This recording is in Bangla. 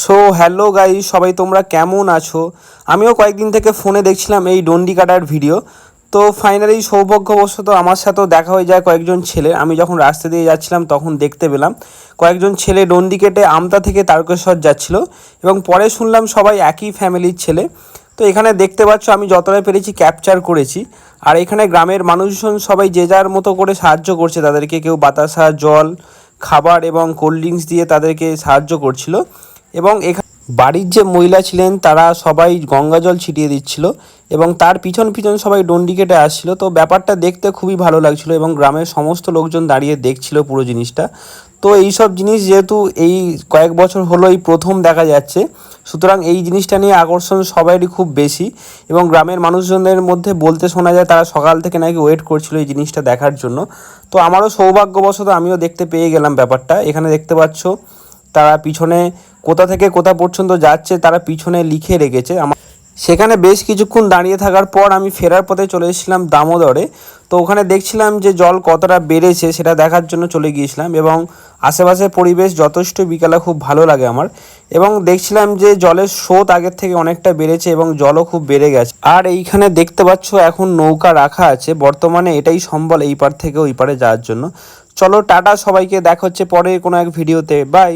সো হ্যালো গাইস, সবাই তোমরা কেমন আছো? আমিও কয়েকদিন থেকে ফোনে দেখছিলাম এই ডন্ডি কাটার ভিডিও। তো ফাইনালি সৌভাগ্যবশত আমার সাথেও দেখা হয়ে যায় কয়েকজন ছেলে। আমি যখন রাস্তা দিয়ে যাচ্ছিলাম তখন দেখতে পেলাম কয়েকজন ছেলে ডন্ডি কেটে আমতা থেকে তারকেশ্বর যাচ্ছিল, এবং পরে শুনলাম সবাই একই ফ্যামিলির ছেলে। তো এখানে দেখতে পাচ্ছ আমি যতটা পেরেছি ক্যাপচার করেছি। আর এখানে গ্রামের মানুষজন সবাই যে যার মতো করে সাহায্য করছে তাদেরকে, কেউ বাতাসা, জল, খাবার এবং কোল্ড ড্রিঙ্কস দিয়ে তাদেরকে সাহায্য করছিল। এবং এখানে বাড়ির যে মহিলা ছিলেন তারা সবাই গঙ্গা জল ছিটিয়ে দিচ্ছিল, এবং তার পিছন পিছন সবাই ডন্ডি কেটে আসছিল। তো ব্যাপারটা দেখতে খুবই ভালো লাগছিল, এবং গ্রামের সমস্ত লোকজন দাঁড়িয়ে দেখছিল পুরো জিনিসটা। তো এই সব জিনিস যেহেতু এই কয়েক বছর হলো এই প্রথম দেখা যাচ্ছে, সুতরাং এই জিনিসটা নিয়ে আকর্ষণ সবারই খুব বেশি। এবং গ্রামের মানুষজনদের মধ্যে বলতে শোনা যায় তারা সকাল থেকে নাকি ওয়েট করছিল এই জিনিসটা দেখার জন্য। তো আমারও সৌভাগ্যবশত আমিও দেখতে পেয়ে গেলাম ব্যাপারটা। এখানে দেখতে পাচ্ছ তারা পিছনে কোথা থেকে কোথা পর্যন্ত যাচ্ছে তারা পিছনে লিখে রেখেছে। সেখানে বেশ কিছুক্ষণ দাঁড়িয়ে থাকার পর আমি ফেরার পথে চলে এসেছিলাম দামোদরে। তো ওখানে দেখছিলাম যে জল কতটা বেড়েছে সেটা দেখার জন্য চলে গিয়েছিলাম, এবং আশেপাশের পরিবেশ যথেষ্ট বিকালে খুব ভালো লাগে আমার। এবং দেখছিলাম যে জলের স্রোত আগের থেকে অনেকটা বেড়েছে এবং জলও খুব বেড়ে গেছে। আর এইখানে দেখতে পাচ্ছ এখন নৌকা রাখা আছে, বর্তমানে এটাই সম্বল এই পার থেকে ওই পারে যাওয়ার জন্য। চলো টাটা সবাইকে, দেখা হচ্ছে পরে কোনো এক ভিডিওতে, বাই।